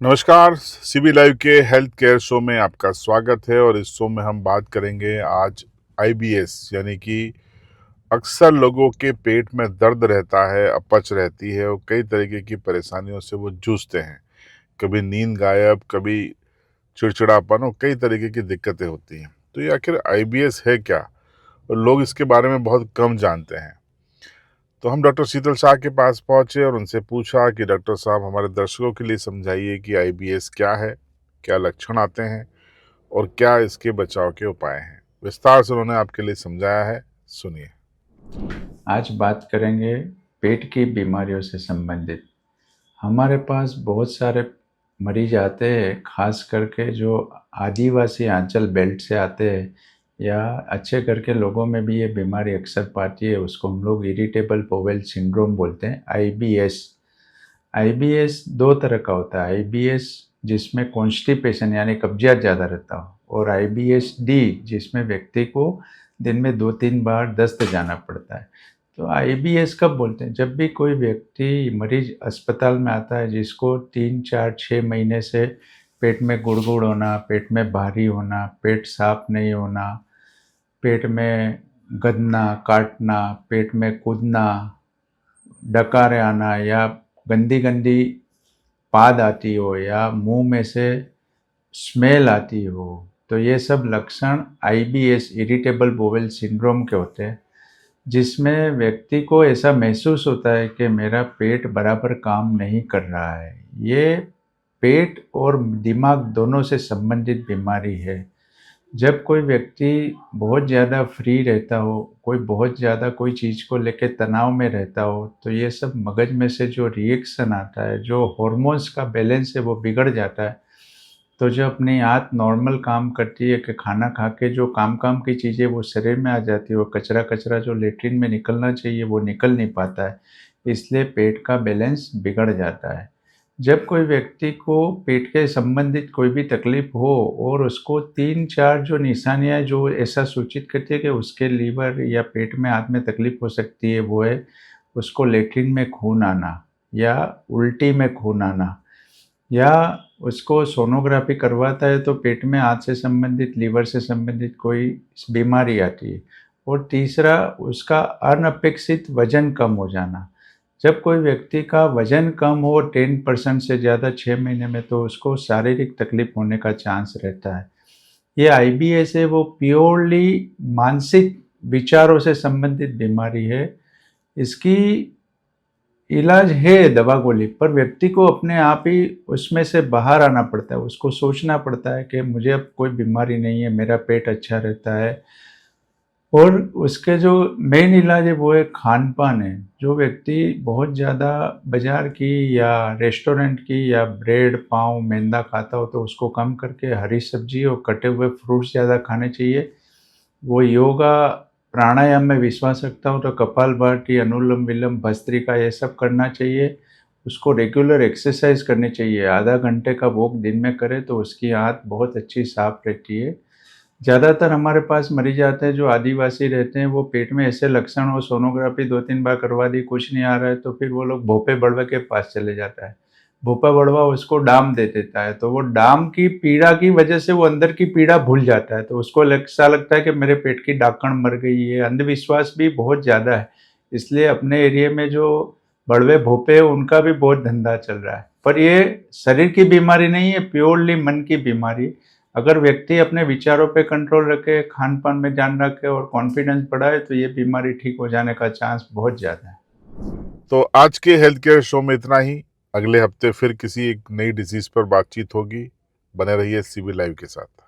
नमस्कार। CB live के health care show में आपका स्वागत है और इस शो में हम बात करेंगे आज आईबीएस यानी कि अक्सर लोगों के पेट में दर्द रहता है, अपच रहती है और कई तरीके की परेशानियों से वो जूझते हैं। कभी नींद गायब, कभी चिड़चिड़ापन और कई तरीके की दिक्कतें होती हैं। तो ये आखिर आईबीएस है क्या और लोग इसके बारे में बहुत कम जानते हैं। तो हम डॉक्टर शीतल शाह के पास पहुंचे और उनसे पूछा कि डॉक्टर साहब हमारे दर्शकों के लिए समझाइए कि आईबीएस क्या है, क्या लक्षण आते हैं और क्या इसके बचाव के उपाय हैं। विस्तार से उन्होंने आपके लिए समझाया है, सुनिए। आज बात करेंगे पेट की बीमारियों से संबंधित। हमारे पास बहुत सारे मरीज आते हैं, खास करके जो आदिवासी आंचल बेल्ट से आते हैं या अच्छे करके लोगों में भी ये बीमारी अक्सर पाती है। उसको हम लोग इरिटेबल बोवेल सिंड्रोम बोलते हैं, आईबीएस। आईबीएस दो तरह का होता है, आईबीएस जिसमें कॉन्स्टिपेशन यानी कब्जियत ज़्यादा रहता हो, और आईबीएस डी जिसमें व्यक्ति को दिन में 2-3 बार दस्त जाना पड़ता है। तो आईबीएस कब बोलते हैं? जब भी कोई व्यक्ति मरीज अस्पताल में आता है जिसको 3, 4, 6 महीने से पेट में गुड़गुड़ होना, पेट में भारी होना, पेट साफ नहीं होना, पेट में गदना, काटना, पेट में कूदना, डकारे आना या गंदी गंदी पाद आती हो या मुंह में से स्मेल आती हो, तो ये सब लक्षण आईबीएस इरिटेबल बोवेल सिंड्रोम के होते हैं, जिसमें व्यक्ति को ऐसा महसूस होता है कि मेरा पेट बराबर काम नहीं कर रहा है। ये पेट और दिमाग दोनों से संबंधित बीमारी है। जब कोई व्यक्ति बहुत ज़्यादा फ्री रहता हो, कोई बहुत ज़्यादा कोई चीज़ को लेके तनाव में रहता हो, तो ये सब मगज में से जो रिएक्शन आता है, जो हॉर्मोन्स का बैलेंस है वो बिगड़ जाता है। तो जो अपनी आँत नॉर्मल काम करती है कि खाना खा के जो काम की चीज़ें वो शरीर में आ जाती है, वो कचरा जो लेट्रिन में निकलना चाहिए वो निकल नहीं पाता है, इसलिए पेट का बैलेंस बिगड़ जाता है। जब कोई व्यक्ति को पेट के संबंधित कोई भी तकलीफ हो और उसको 3-4 जो निशानियाँ जो ऐसा सूचित करती है कि उसके लीवर या पेट में आँत में तकलीफ हो सकती है, वो है उसको लेट्रिन में खून आना या उल्टी में खून आना, या उसको सोनोग्राफी करवाता है तो पेट में आँत से संबंधित, लीवर से संबंधित कोई बीमारी आती है। और तीसरा, उसका अनपेक्षित वज़न कम हो जाना। जब कोई व्यक्ति का वज़न कम हो 10% से ज़्यादा 6 महीने में, तो उसको शारीरिक तकलीफ होने का चांस रहता है। ये आईबीएस है वो प्योरली मानसिक विचारों से संबंधित बीमारी है। इसकी इलाज है दवा गोली, पर व्यक्ति को अपने आप ही उसमें से बाहर आना पड़ता है। उसको सोचना पड़ता है कि मुझे अब कोई बीमारी नहीं है, मेरा पेट अच्छा रहता है। और उसके जो मेन इलाज है वो है खान-पान है। जो व्यक्ति बहुत ज़्यादा बाज़ार की या रेस्टोरेंट की या ब्रेड, पाव, मैदा खाता हो, तो उसको कम करके हरी सब्ज़ी और कटे हुए फ्रूट्स ज़्यादा खाने चाहिए। वो योगा, प्राणायाम में विश्वास रखता हो तो कपालभाति, अनुलोम-विलोम, भस्त्रिका ये सब करना चाहिए। उसको रेगुलर एक्सरसाइज करनी चाहिए। आधा घंटे का वॉक दिन में करे तो उसकी आँत बहुत अच्छी साफ़ रहती है। ज़्यादातर हमारे पास मरीज आते हैं जो आदिवासी रहते हैं, वो पेट में ऐसे लक्षण हो, सोनोग्राफी 2-3 बार करवा दी, कुछ नहीं आ रहा है, तो फिर वो लोग भोपे बड़वे के पास चले जाता है। भोपा बड़वा उसको डाम दे देता है, तो वो डाम की पीड़ा की वजह से वो अंदर की पीड़ा भूल जाता है, तो उसको ऐसा लगता है कि मेरे पेट की डाकण मर गई है। अंधविश्वास भी बहुत ज़्यादा है, इसलिए अपने एरिया में जो बड़वे भोपे हैं उनका भी बहुत धंधा चल रहा है। पर ये शरीर की बीमारी नहीं है, प्योरली मन की बीमारी। अगर व्यक्ति अपने विचारों पे कंट्रोल रखे, खान-पान में ध्यान रखे और कॉन्फिडेंस बढ़ाए, तो ये बीमारी ठीक हो जाने का चांस बहुत ज़्यादा है। तो आज के हेल्थ केयर शो में इतना ही। अगले हफ्ते फिर किसी एक नई डिजीज पर बातचीत होगी। बने रहिए सीबी लाइव के साथ।